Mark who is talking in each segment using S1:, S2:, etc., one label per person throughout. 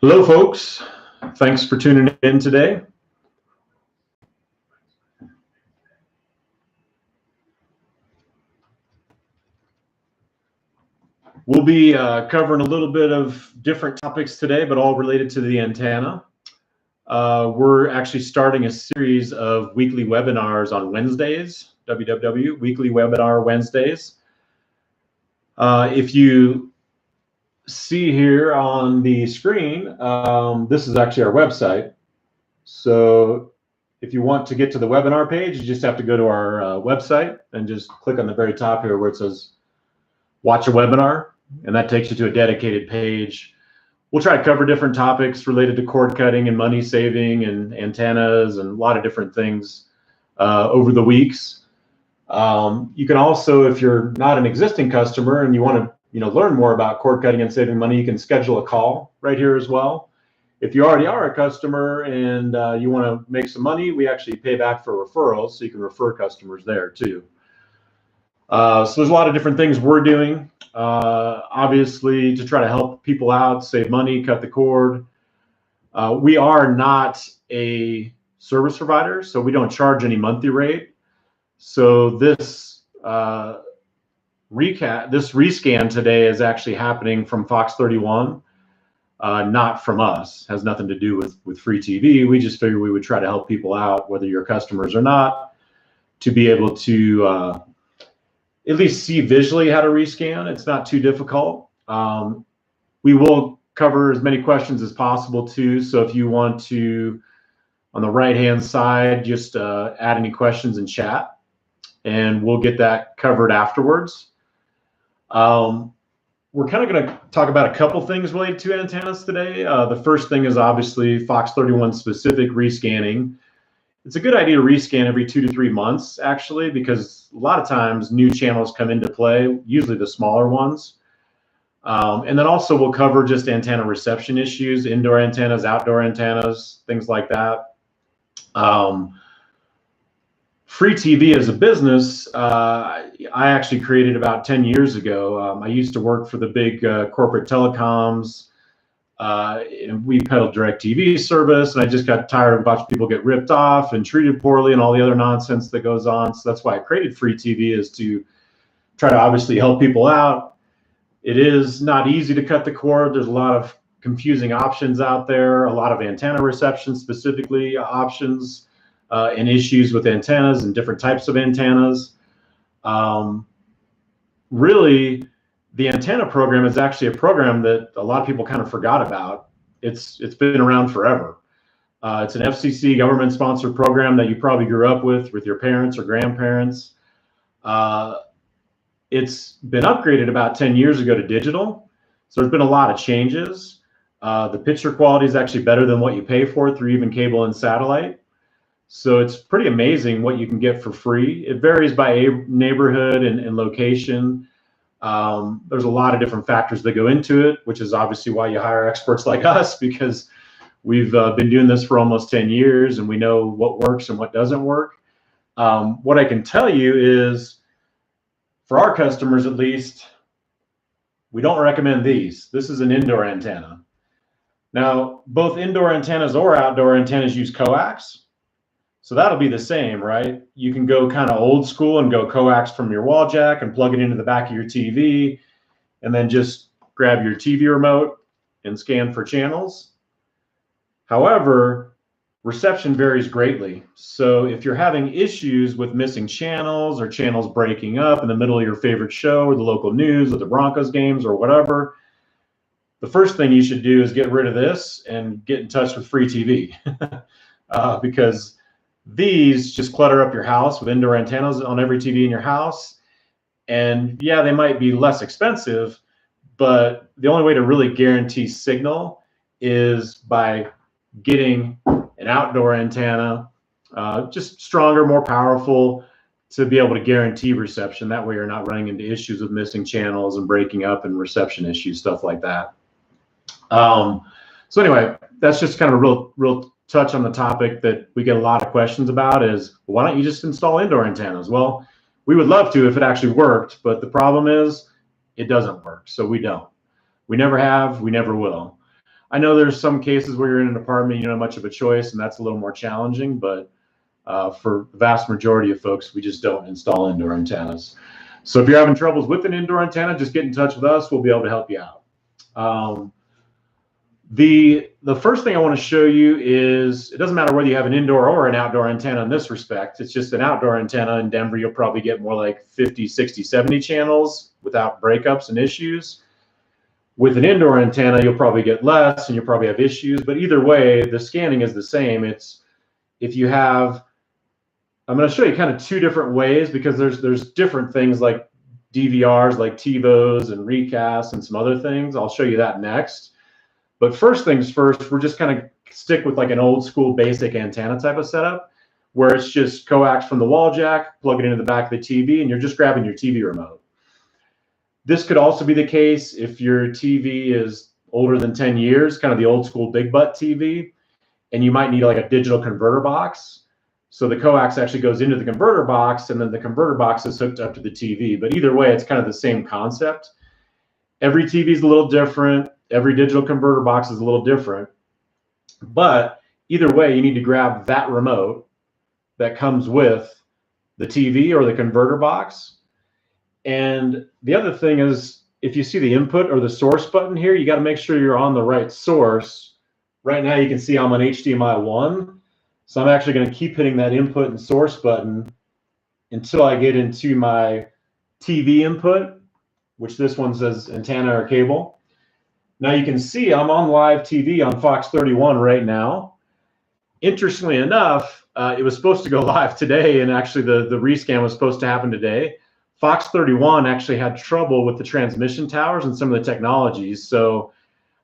S1: Hello, folks. Thanks for tuning in today. We'll be covering a little bit of different topics today, but all related to the antenna. We're actually starting a series of weekly webinars on Wednesdays, www, weekly webinar Wednesdays. If you see here on the screen, this is actually our website. So if you want to get to the webinar page, you just have to go to our website and just click on the very top here where it says watch a webinar, and that takes you to a dedicated page. We'll try to cover different topics related to cord cutting and money saving and antennas and a lot of different things over the weeks. You can also, if you're not an existing customer and you want to learn more about cord cutting and saving money, you can schedule a call right here as well. If you already are a customer and you want to make some money, we actually pay back for referrals, so you can refer customers there too. So there's a lot of different things we're doing, obviously, to try to help people out, save money, cut the cord. We are not a service provider, so we don't charge any monthly rate. So this rescan today is actually happening from Fox 31, not from us. Has nothing to do with free TV. We just figured we would try to help people out, whether you're customers or not, to be able to at least see visually how to rescan. It's not too difficult. We will cover as many questions as possible too. So if you want to, on the right-hand side, just add any questions in chat, and we'll get that covered afterwards. We're kind of going to talk about a couple things related to antennas today. The first thing is obviously Fox 31 specific rescanning. It's a good idea to rescan every 2 to 3 months, actually, because a lot of times new channels come into play, usually the smaller ones. And then also we'll cover just antenna reception issues, indoor antennas, outdoor antennas, things like that. Free TV as a business, I actually created about 10 years ago. I used to work for the big corporate telecoms. And we peddled direct TV service, and I just got tired of watching people get ripped off and treated poorly and all the other nonsense that goes on. So that's why I created free TV, is to try to obviously help people out. It is not easy to cut the cord. There's a lot of confusing options out there, a lot of antenna reception specifically options, and issues with antennas and different types of antennas. Really, the antenna program is actually a program that a lot of people kind of forgot about. It's been around forever. It's an FCC government-sponsored program that you probably grew up with your parents or grandparents. It's been upgraded about 10 years ago to digital, so there's been a lot of changes. The picture quality is actually better than what you pay for through even cable and satellite. So it's pretty amazing what you can get for free. It varies by neighborhood and location. There's a lot of different factors that go into it, which is obviously why you hire experts like us, because we've been doing this for almost 10 years and we know what works and what doesn't work. What I can tell you is, for our customers at least, we don't recommend these. This is an indoor antenna. Now, both indoor antennas or outdoor antennas use coax. So that'll be the same, right? You can go kind of old school and go coax from your wall jack and plug it into the back of your TV, and then just grab your TV remote and scan for channels. However, reception varies greatly. So if you're having issues with missing channels or channels breaking up in the middle of your favorite show or the local news or the Broncos games or whatever, the first thing you should do is get rid of this and get in touch with free TV. Because these just clutter up your house with indoor antennas on every TV in your house. And yeah, they might be less expensive, but the only way to really guarantee signal is by getting an outdoor antenna, just stronger, more powerful, to be able to guarantee reception. That way you're not running into issues with missing channels and breaking up and reception issues, stuff like that. So anyway, that's just kind of a real touch on the topic that we get a lot of questions about, is why don't you just install indoor antennas? Well, we would love to if it actually worked, but the problem is it doesn't work, so we don't. We never have, we never will. I know there's some cases where you're in an apartment, you don't have much of a choice, and that's a little more challenging, but for the vast majority of folks, we just don't install indoor antennas. So if you're having troubles with an indoor antenna, just get in touch with us. We'll be able to help you out. The first thing I want to show you is, it doesn't matter whether you have an indoor or an outdoor antenna in this respect. It's just an outdoor antenna. In Denver, you'll probably get more like 50, 60, 70 channels without breakups and issues. With an indoor antenna, you'll probably get less and you'll probably have issues. But either way, the scanning is the same. It's, if you have, I'm going to show you kind of two different ways, because there's different things like DVRs, like TiVos and Recast and some other things. I'll show you that next. But first things first, we're just kind of stick with like an old school basic antenna type of setup, where it's just coax from the wall jack, plug it into the back of the TV, and you're just grabbing your TV remote. This could also be the case if your TV is older than 10 years, kind of the old school big butt TV, and you might need like a digital converter box. So the coax actually goes into the converter box, and then the converter box is hooked up to the TV. But either way, it's kind of the same concept. Every TV is a little different. Every digital converter box is a little different. But either way, you need to grab that remote that comes with the TV or the converter box. And the other thing is, if you see the input or the source button here, you got to make sure you're on the right source. Right now you can see I'm on HDMI 1. So I'm actually going to keep hitting that input and source button until I get into my TV input, which this one says antenna or cable. Now you can see I'm on live TV on Fox 31 right now. Interestingly enough, it was supposed to go live today, and actually the rescan was supposed to happen today. Fox 31 actually had trouble with the transmission towers and some of the technologies. So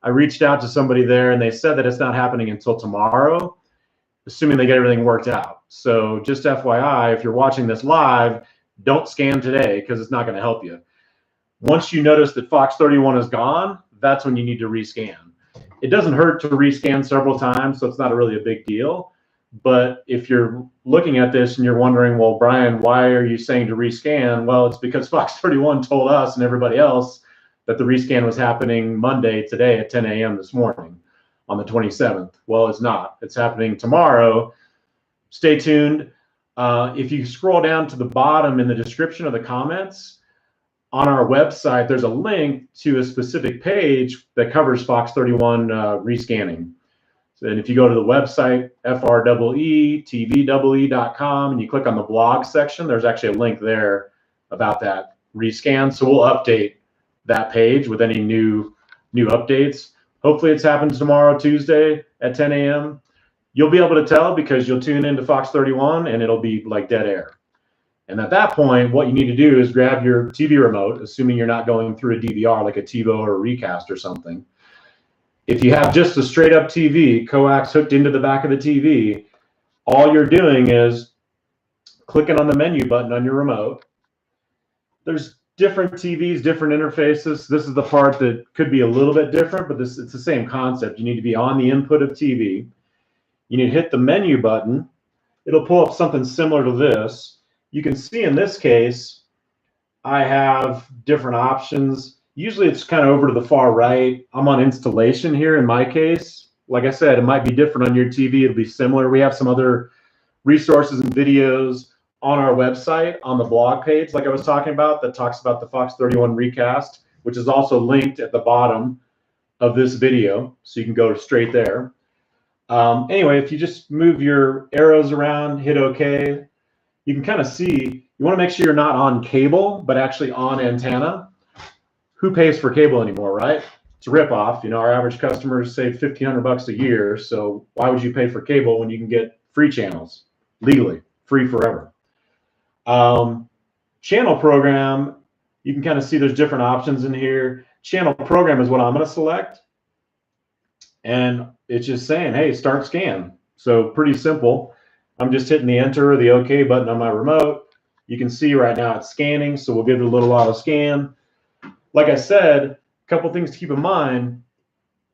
S1: I reached out to somebody there, and they said that it's not happening until tomorrow, assuming they get everything worked out. So just FYI, if you're watching this live, don't scan today, because it's not going to help you. Once you notice that Fox 31 is gone, that's when you need to rescan. It doesn't hurt to rescan several times, so it's not really a big deal. But if you're looking at this and you're wondering, well, Brian, why are you saying to rescan? Well, it's because Fox 31 told us and everybody else that the rescan was happening Monday, today at 10 a.m. this morning on the 27th. Well, it's not. It's happening tomorrow. Stay tuned. If you scroll down to the bottom in the description of the comments, on our website, there's a link to a specific page that covers Fox 31 rescanning. So, and if you go to the website, freetve.com, and you click on the blog section, there's actually a link there about that rescan. So we'll update that page with any new updates. Hopefully it's happened tomorrow, Tuesday at 10 a.m. You'll be able to tell because you'll tune into Fox 31 and it'll be like dead air. And at that point, what you need to do is grab your TV remote, assuming you're not going through a DVR like a TiVo or a Recast or something. If you have just a straight up TV, coax hooked into the back of the TV, all you're doing is clicking on the menu button on your remote. There's different TVs, different interfaces. This is the part that could be a little bit different, but it's the same concept. You need to be on the input of TV. You need to hit the menu button. It'll pull up something similar to this. You can see in this case, I have different options. Usually it's kind of over to the far right. I'm on installation here in my case. Like I said, it might be different on your TV. It'll be similar. We have some other resources and videos on our website on the blog page, like I was talking about, that talks about the Fox 31 Recast, which is also linked at the bottom of this video. So you can go straight there. Anyway, if you just move your arrows around, hit OK, you can kind of see, you want to make sure you're not on cable, but actually on antenna. Who pays for cable anymore, right? It's a ripoff. You know, our average customers save $1,500 a year. So why would you pay for cable when you can get free channels legally, free forever? Channel program, you can kind of see there's different options in here. Channel program is what I'm going to select. And it's just saying, hey, start scan. So pretty simple. I'm just hitting the enter or the OK button on my remote. You can see right now it's scanning, so we'll give it a little auto scan. Like I said, a couple things to keep in mind.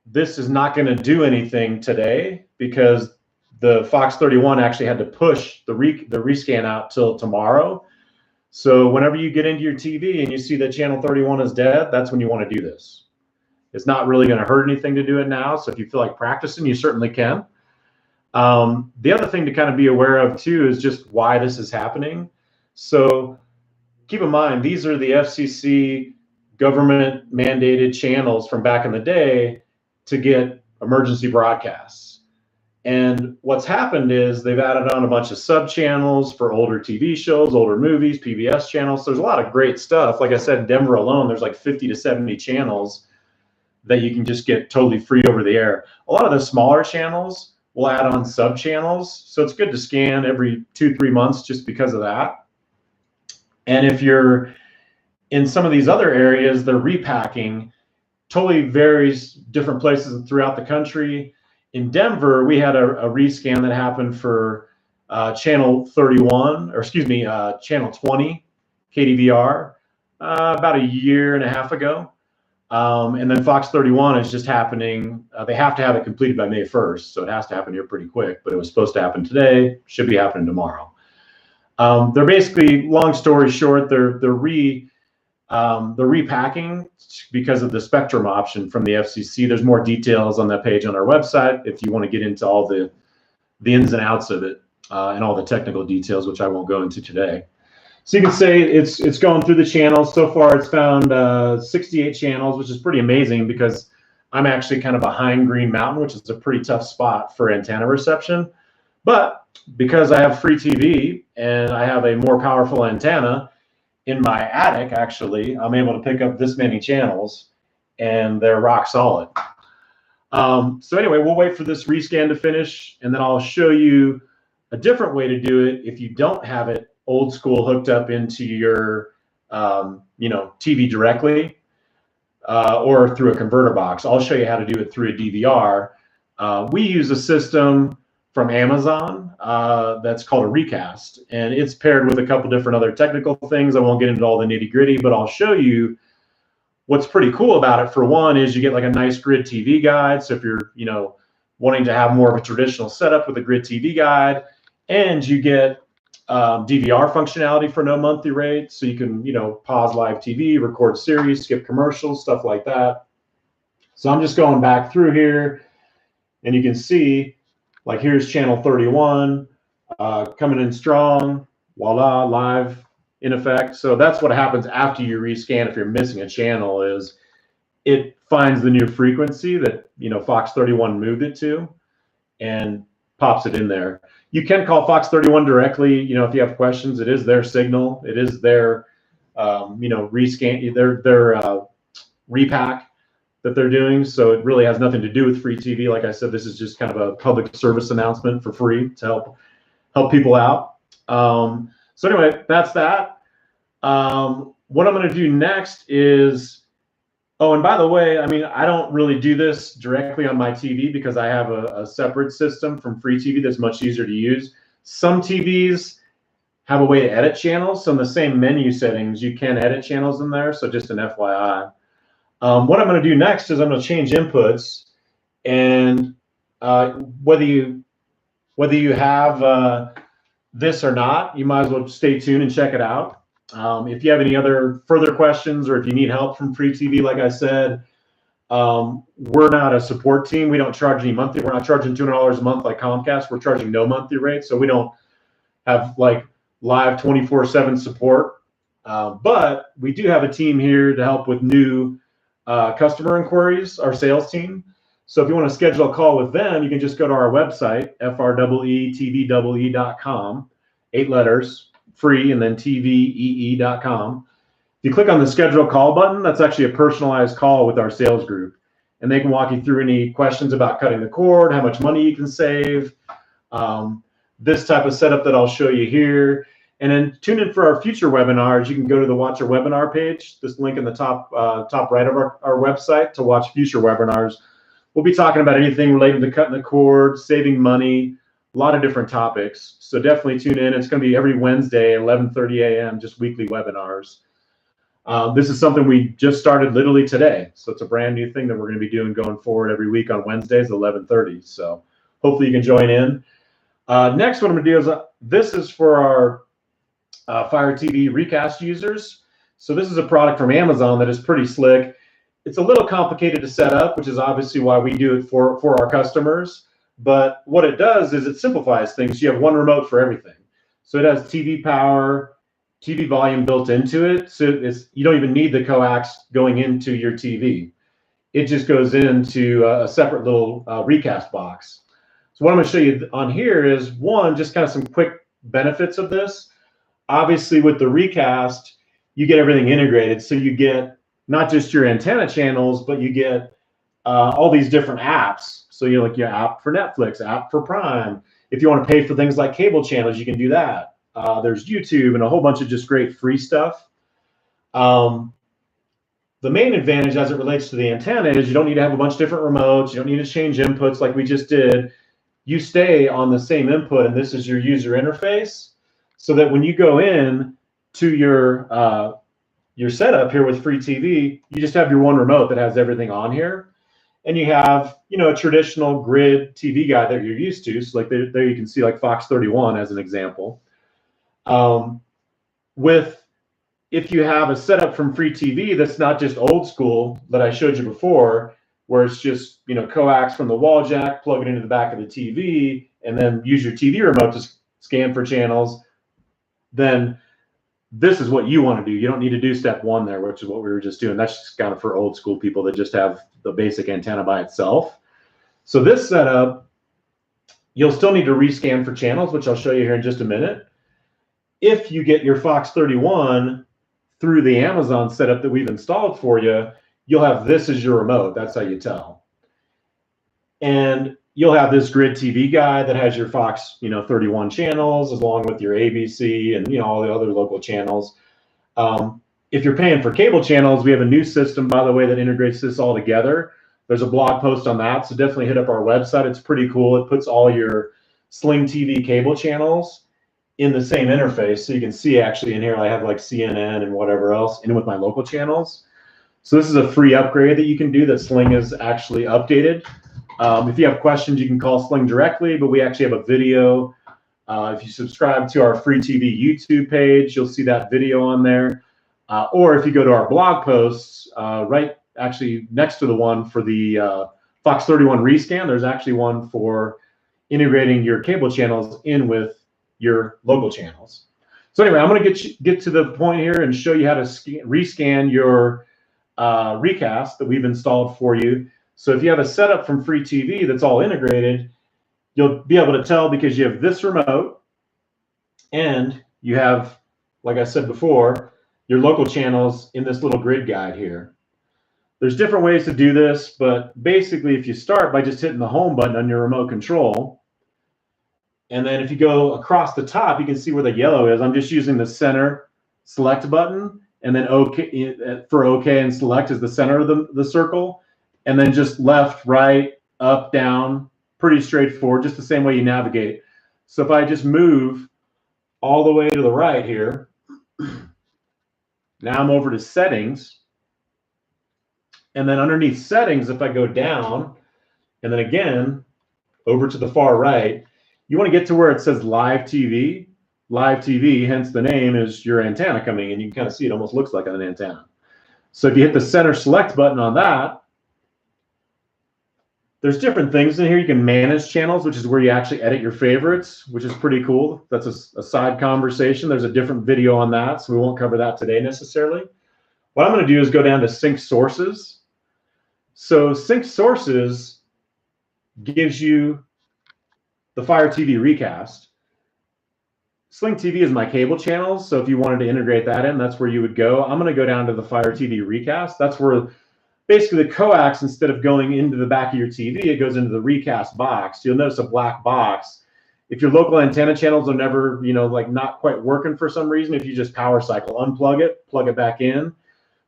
S1: This is not going to do anything today because the Fox 31 actually had to push the rescan out till tomorrow. So whenever you get into your TV and you see that channel 31 is dead, that's when you want to do this. It's not really going to hurt anything to do it now. So if you feel like practicing, you certainly can. The other thing to kind of be aware of too is just why this is happening. So keep in mind, these are the FCC government mandated channels from back in the day to get emergency broadcasts. And what's happened is they've added on a bunch of sub channels for older TV shows, older movies, PBS channels. So there's a lot of great stuff. Like I said, in Denver alone, there's like 50 to 70 channels that you can just get totally free over the air. A lot of the smaller channels will add on sub channels. So it's good to scan every 2-3 months just because of that. And if you're in some of these other areas, they're repacking. Totally varies different places throughout the country. In Denver, we had a rescan that happened for channel 31, or excuse me, channel 20, KDVR, about a year and a half ago. And then Fox 31 is just happening. They have to have it completed by May 1st, so it has to happen here pretty quick, but it was supposed to happen today, should be happening tomorrow. They're basically, long story short, they're repacking because of the spectrum option from the FCC. There's more details on that page on our website if you want to get into all the ins and outs of it and all the technical details, which I won't go into today. So you can say it's going through the channels. So far, it's found 68 channels, which is pretty amazing because I'm actually kind of behind Green Mountain, which is a pretty tough spot for antenna reception. But because I have free TV and I have a more powerful antenna, in my attic, actually, I'm able to pick up this many channels, and they're rock solid. So anyway, we'll wait for this rescan to finish, and then I'll show you a different way to do it if you don't have it old school hooked up into your TV directly or through a converter box. I'll show you how to do it through a DVR. We use a system from Amazon that's called a Recast, and it's paired with a couple different other technical things. I won't get into all the nitty gritty, but I'll show you what's pretty cool about it. For one is you get like a nice grid TV guide. So if you're wanting to have more of a traditional setup with a grid TV guide, and you get DVR functionality for no monthly rate, so you can pause live TV, record series, skip commercials, stuff like that. So I'm just going back through here, and you can see, like, here's channel 31 coming in strong, voila, live in effect. So that's what happens after you rescan. If you're missing a channel, is it finds the new frequency that Fox 31 moved it to and pops it in there. You can call Fox 31 directly, if you have questions. It is their signal. It is their rescan, their repack that they're doing. So it really has nothing to do with free TV. Like I said, this is just kind of a public service announcement for free to help people out. So anyway, that's that. What I'm going to do next is, oh, and by the way, I don't really do this directly on my TV because I have a separate system from free TV that's much easier to use. Some TVs have a way to edit channels. So in the same menu settings, you can edit channels in there. So just an FYI. What I'm going to do next is I'm going to change inputs, and whether you have this or not, you might as well stay tuned and check it out. If you have any other further questions, or if you need help from free TV, like I said, we're not a support team. We don't charge any monthly. We're not charging $200 a month like Comcast. We're charging no monthly rate, so we don't have like live 24/7 support. But we do have a team here to help with new customer inquiries, our sales team. So if you want to schedule a call with them, you can just go to our website, freetvee.com, 8 letters, free, and then tvee.com. If you click on the schedule call button, that's actually a personalized call with our sales group. And they can walk you through any questions about cutting the cord, how much money you can save, this type of setup that I'll show you here. And then tune in for our future webinars. You can go to the Watch Our Webinar page, this link in the top right of our website, to watch future webinars. We'll be talking about anything related to cutting the cord, saving money, a lot of different topics. So definitely tune in. It's going to be every Wednesday, 11:30 a.m., just weekly webinars. This is something we just started literally today. So it's a brand new thing that we're going to be doing going forward every week on Wednesdays, 11:30. So hopefully you can join in. Next, what I'm going to do is this is for our Fire TV Recast users. So this is a product from Amazon that is pretty slick. It's a little complicated to set up, which is obviously why we do it for our customers. But what it does is it simplifies things. You have one remote for everything. So it has TV power, TV volume built into it. So you don't even need the coax going into your TV. It just goes into a separate little recast box. So what I'm going to show you on here is one, just kind of some quick benefits of this. Obviously, with the recast, you get everything integrated. So you get not just your antenna channels, but you get all these different apps. So you know, like your app for Netflix, app for Prime. If you want to pay for things like cable channels, you can do that. There's YouTube and a whole bunch of just great free stuff. The main advantage as it relates to the antenna is you don't need to have a bunch of different remotes. You don't need to change inputs like we just did. You stay on the same input, and this is your user interface, so that when you go in to your setup here with free TV, you just have your one remote that has everything on here. And you have, you know, a traditional grid TV guide that you're used to. So like there you can see like Fox 31 as an example. If you have a setup from free TV that's not just old school that I showed you before, where it's just, you know, coax from the wall jack, plug it into the back of the TV, and then use your TV remote to scan for channels, then this is what you want to do. You don't need to do step one there, which is what we were just doing. That's just kind of for old school people that just have the basic antenna by itself. So this setup, you'll still need to rescan for channels, which I'll show you here in just a minute. If you get your Fox 31 through the Amazon setup that we've installed for you, you'll have this as your remote. That's how you tell. And you'll have this grid TV guide that has your Fox, you know, 31 channels, along with your ABC and, you know, all the other local channels. If you're paying for cable channels, we have a new system, by the way, that integrates this all together. There's a blog post on that, so definitely hit up our website. It's pretty cool. It puts all your Sling TV cable channels in the same interface, so you can see actually in here I have like CNN and whatever else in with my local channels. So this is a free upgrade that you can do that Sling is actually updated. If you have questions, you can call Sling directly, but we actually have a video. If you subscribe to our free TV YouTube page, you'll see that video on there. Or if you go to our blog posts, right actually next to the one for the Fox 31 rescan, there's actually one for integrating your cable channels in with your local channels. So anyway, I'm going to get to the point here and show you how to rescan your recast that we've installed for you. So if you have a setup from free TV that's all integrated, you'll be able to tell because you have this remote and you have, like I said before, your local channels in this little grid guide here. There's different ways to do this, but basically if you start by just hitting the home button on your remote control, and then if you go across the top, you can see where the yellow is. I'm just using the center select button, and then OK for OK and select is the center of the circle. And then just left, right, up, down, pretty straightforward, just the same way you navigate. So if I just move all the way to the right here, now I'm over to settings. And then underneath settings, if I go down, and then again, over to the far right, you want to get to where it says live TV. Live TV, hence the name, is your antenna coming in. You can kind of see it almost looks like an antenna. So if you hit the center select button on that, there's different things in here. You can manage channels, which is where you actually edit your favorites, which is pretty cool. That's a side conversation. There's a different video on that, so we won't cover that today necessarily. What I'm going to do is go down to sync sources. So sync sources gives you the Fire TV Recast. Sling TV is my cable channels, so if you wanted to integrate that in, that's where you would go. I'm going to go down to the Fire TV Recast. That's where basically the coax, instead of going into the back of your TV, it goes into the recast box. You'll notice a black box. If your local antenna channels are never, you know, like not quite working for some reason, if you just power cycle, unplug it, plug it back in.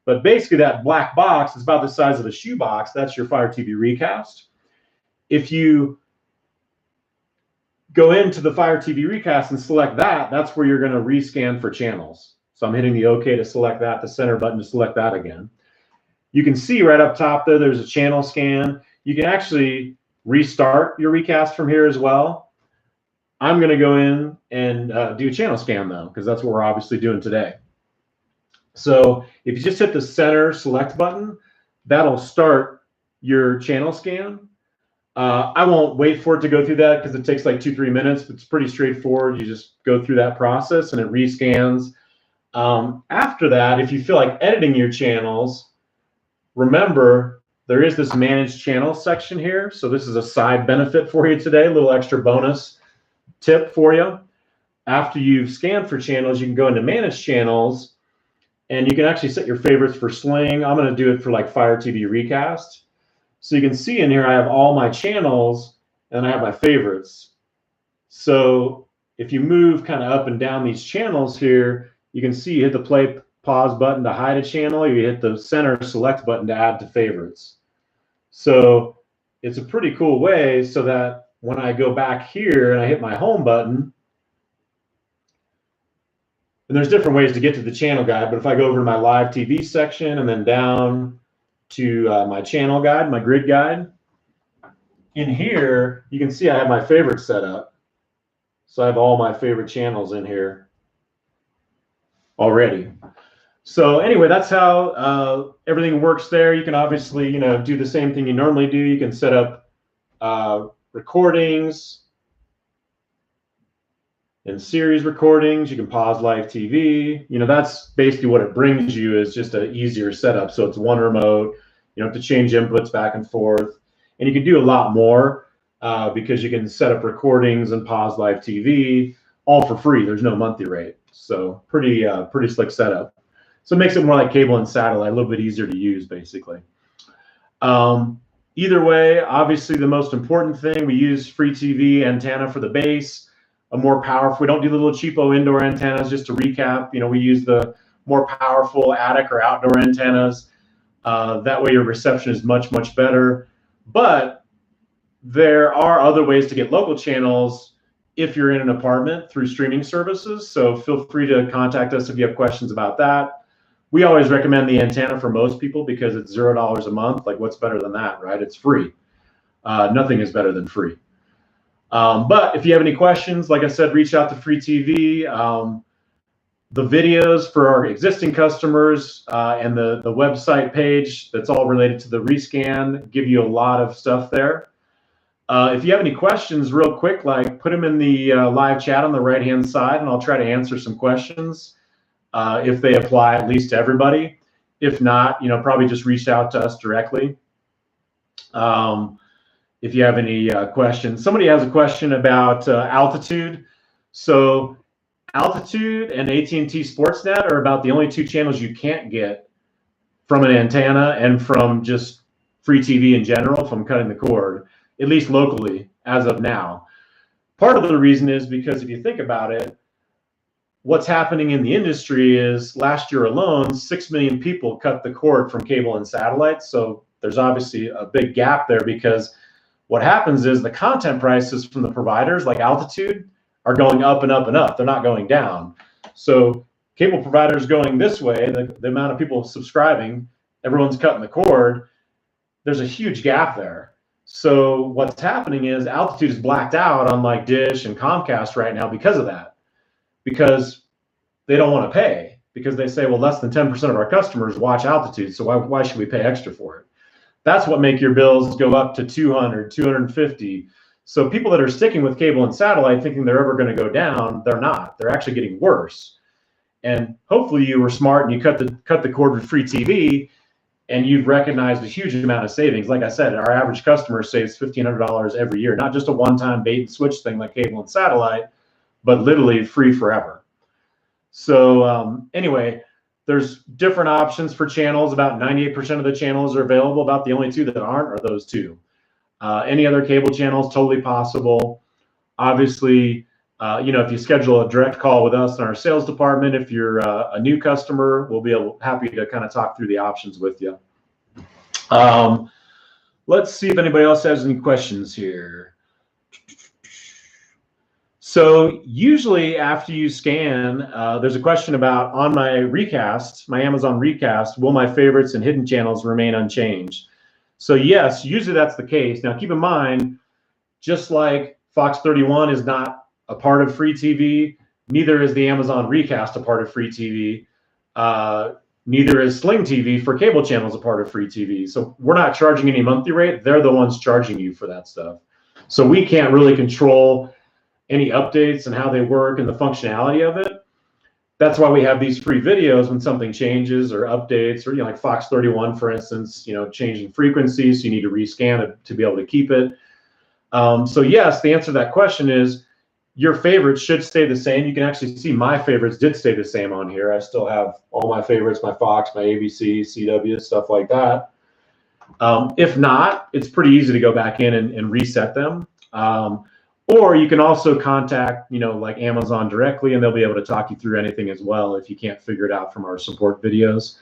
S1: But basically that black box is about the size of a shoebox. That's your Fire TV Recast. If you go into the Fire TV Recast and select that, that's where you're going to rescan for channels. So I'm hitting the OK to select that, the center button to select that again. You can see right up top there, there's a channel scan. You can actually restart your recast from here as well. I'm going to go in and do a channel scan though, because that's what we're obviously doing today. So if you just hit the center select button, that'll start your channel scan. I won't wait for it to go through that because it takes like 2-3 minutes. It's pretty straightforward. You just go through that process and it rescans. After that, if you feel like editing your channels, remember there is this manage channel section here. So this is a side benefit for you today, a little extra bonus tip for you. After you've scanned for channels, you can go into manage channels and you can actually set your favorites for Sling. I'm going to do it for like Fire TV Recast. So you can see in here, I have all my channels and I have my favorites. So if you move kind of up and down these channels here, you can see you hit the play pause button to hide a channel. You hit the center select button to add to favorites. So it's a pretty cool way so that when I go back here and I hit my home button, and there's different ways to get to the channel guide, but if I go over to my live TV section and then down to my channel guide, my grid guide, in here, you can see I have my favorites set up. So I have all my favorite channels in here already. So anyway, that's how everything works there. You can obviously, do the same thing you normally do. You can set up recordings and series recordings. You can pause live TV. That's basically what it brings you, is just an easier setup. So it's one remote. You don't have to change inputs back and forth. And you can do a lot more because you can set up recordings and pause live TV all for free. There's no monthly rate. So pretty slick setup. So it makes it more like cable and satellite, a little bit easier to use, basically. Either way, obviously the most important thing, we use free TV antenna for the base. A more powerful, we don't do the little cheapo indoor antennas. Just to recap, we use the more powerful attic or outdoor antennas. That way your reception is much, much better. But there are other ways to get local channels if you're in an apartment through streaming services. So feel free to contact us if you have questions about that. We always recommend the antenna for most people because it's $0 a month. Like, what's better than that, right? It's free. Nothing is better than free. But if you have any questions, like I said, reach out to Free TV. The videos for our existing customers and the website page that's all related to the rescan give you a lot of stuff there. If you have any questions real quick, like put them in the live chat on the right-hand side, and I'll try to answer some questions if they apply at least to everybody. If not, probably just reach out to us directly. If you have any questions. Somebody has a question about altitude. So altitude and AT&T Sportsnet are about the only two channels you can't get from an antenna and from just free TV in general from cutting the cord, at least locally as of now. Part of the reason is because if you think about it, what's happening in the industry is last year alone, 6 million people cut the cord from cable and satellite. So there's obviously a big gap there, because what happens is the content prices from the providers like Altitude are going up and up and up. They're not going down. So cable providers going this way, the amount of people subscribing, everyone's cutting the cord. There's a huge gap there. So what's happening is Altitude is blacked out on like Dish and Comcast right now because of that, because they don't want to pay, because they say, well, less than 10% of our customers watch Altitude, so why should we pay extra for it? That's what make your bills go up to 200, 250. So people that are sticking with cable and satellite thinking they're ever going to go down, they're not. They're actually getting worse. And hopefully you were smart and you cut the cord with free TV, and you've recognized a huge amount of savings. Like I said, our average customer saves $1,500 every year, not just a one-time bait and switch thing like cable and satellite, but literally free forever. So anyway, there's different options for channels. About 98% of the channels are available. About the only two that aren't are those two. Any other cable channels, totally possible. Obviously, if you schedule a direct call with us in our sales department, if you're a new customer, we'll be happy to kind of talk through the options with you. Let's see if anybody else has any questions here. So usually after you scan, there's a question about, on my Recast, my Amazon Recast, will my favorites and hidden channels remain unchanged? So yes, usually that's the case. Now keep in mind, just like Fox 31 is not a part of free TV, neither is the Amazon Recast a part of free TV. Neither is Sling TV for cable channels a part of free TV. So we're not charging any monthly rate. They're the ones charging you for that stuff. So we can't really control any updates and how they work and the functionality of it. That's why we have these free videos when something changes or updates, or like Fox 31, for instance, changing frequencies. So you need to rescan it to be able to keep it. So yes, the answer to that question is your favorites should stay the same. You can actually see my favorites did stay the same on here. I still have all my favorites, my Fox, my ABC, CW, stuff like that. If not, it's pretty easy to go back in and reset them. Or you can also contact, like Amazon directly, and they'll be able to talk you through anything as well if you can't figure it out from our support videos.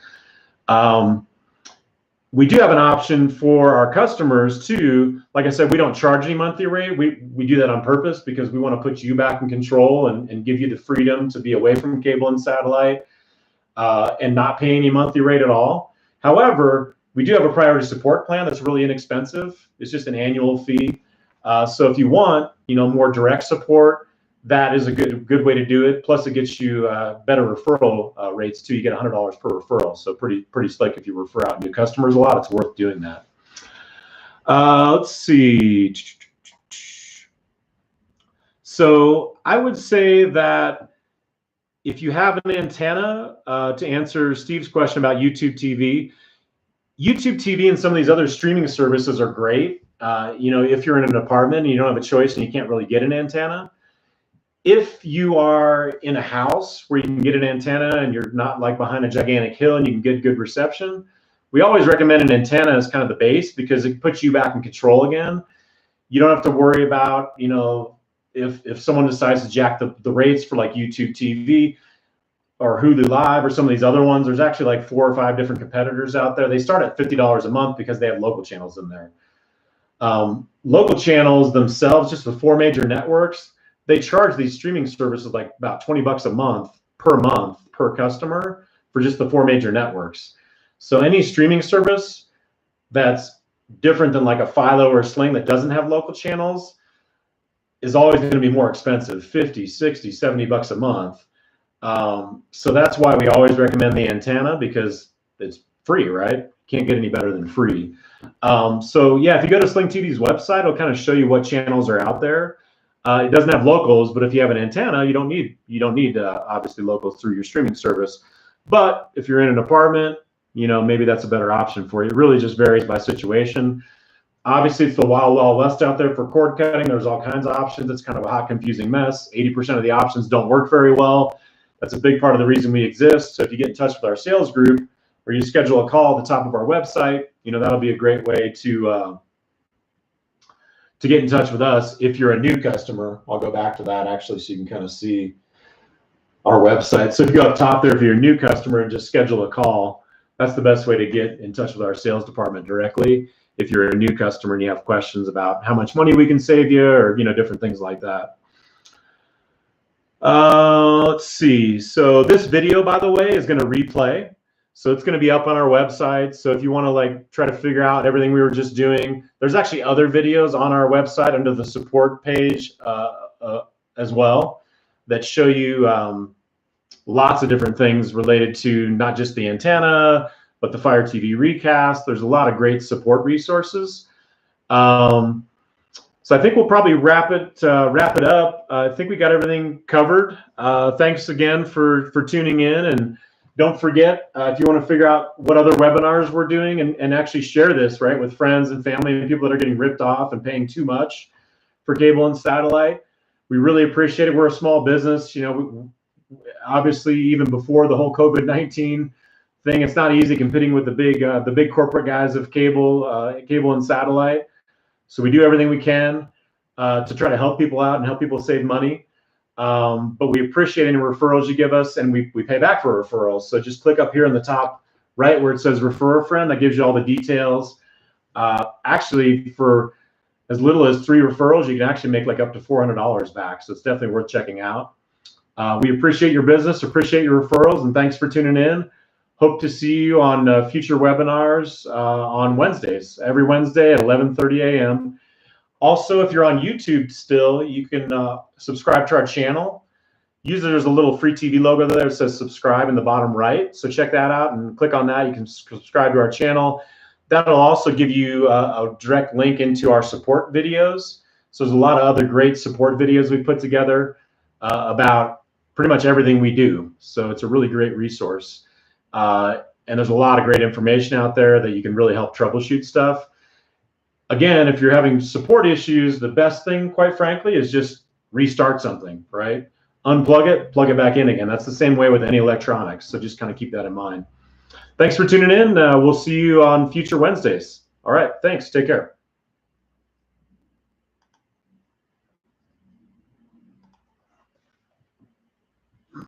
S1: We do have an option for our customers too. Like I said, we don't charge any monthly rate. We do that on purpose because we want to put you back in control and give you the freedom to be away from cable and satellite and not pay any monthly rate at all. However, we do have a priority support plan that's really inexpensive. It's just an annual fee. So if you want, more direct support, that is a good way to do it. Plus, it gets you better referral rates too. You get $100 per referral, so pretty slick if you refer out new customers a lot. It's worth doing that. Let's see. So I would say that if you have an antenna, to answer Steve's question about YouTube TV and some of these other streaming services are great. If you're in an apartment and you don't have a choice and you can't really get an antenna. If you are in a house where you can get an antenna and you're not like behind a gigantic hill and you can get good reception, we always recommend an antenna as kind of the base because it puts you back in control again. You don't have to worry about, if someone decides to jack the rates for like YouTube TV or Hulu Live or some of these other ones. There's actually like 4 or 5 different competitors out there. They start at $50 a month because they have local channels in there. Local channels themselves, just the 4 major networks, they charge these streaming services like about $20 a month per customer for just the 4 major networks. So any streaming service that's different than like a Philo or a Sling that doesn't have local channels is always going to be more expensive, 50, 60, $70 a month. So that's why we always recommend the antenna because it's free, right? Can't get any better than free. So yeah, if you go to Sling TV's website, it'll kind of show you what channels are out there. It doesn't have locals, but if you have an antenna, you don't need obviously locals through your streaming service. But if you're in an apartment, maybe that's a better option for you. It really just varies by situation. Obviously, it's the wild, wild west out there for cord cutting. There's all kinds of options. It's kind of a hot, confusing mess. 80% of the options don't work very well. That's a big part of the reason we exist. So if you get in touch with our sales group or you schedule a call at the top of our website, that'll be a great way to get in touch with us if you're a new customer. I'll go back to that actually so you can kind of see our website. So if you go up top there, if you're a new customer and just schedule a call, that's the best way to get in touch with our sales department directly. If you're a new customer and you have questions about how much money we can save you or, different things like that. Let's see. So this video, by the way, is going to replay. So it's going to be up on our website. So if you want to try to figure out everything we were just doing, there's actually other videos on our website under the support page as well that show you lots of different things related to not just the antenna, but the Fire TV Recast. There's a lot of great support resources. So I think we'll probably wrap it up. I think we got everything covered. Thanks again for tuning in, and don't forget, if you want to figure out what other webinars we're doing and actually share this, right, with friends and family and people that are getting ripped off and paying too much for cable and satellite, we really appreciate it. We're a small business. Obviously, even before the whole COVID-19 thing, it's not easy competing with the big corporate guys of cable and satellite. So we do everything we can to try to help people out and help people save money. But we appreciate any referrals you give us, and we pay back for referrals. So just click up here in the top right where it says refer a friend. That gives you all the details. Actually, for as little as 3 referrals, you can actually make up to $400 back. So it's definitely worth checking out. We appreciate your business, appreciate your referrals, and thanks for tuning in. Hope to see you on future webinars on Wednesdays, every Wednesday at 11:30 a.m. Also, if you're on YouTube still, you can subscribe to our channel. Usually there's a little free TV logo there that says subscribe in the bottom right. So check that out and click on that. You can subscribe to our channel. That'll also give you a direct link into our support videos. So there's a lot of other great support videos we put together about pretty much everything we do. So it's a really great resource. And there's a lot of great information out there that you can really help troubleshoot stuff. Again, if you're having support issues, the best thing, quite frankly, is just restart something, right? Unplug it, plug it back in again. That's the same way with any electronics. So just kind of keep that in mind. Thanks for tuning in. We'll see you on future Wednesdays. All right, thanks. Take care.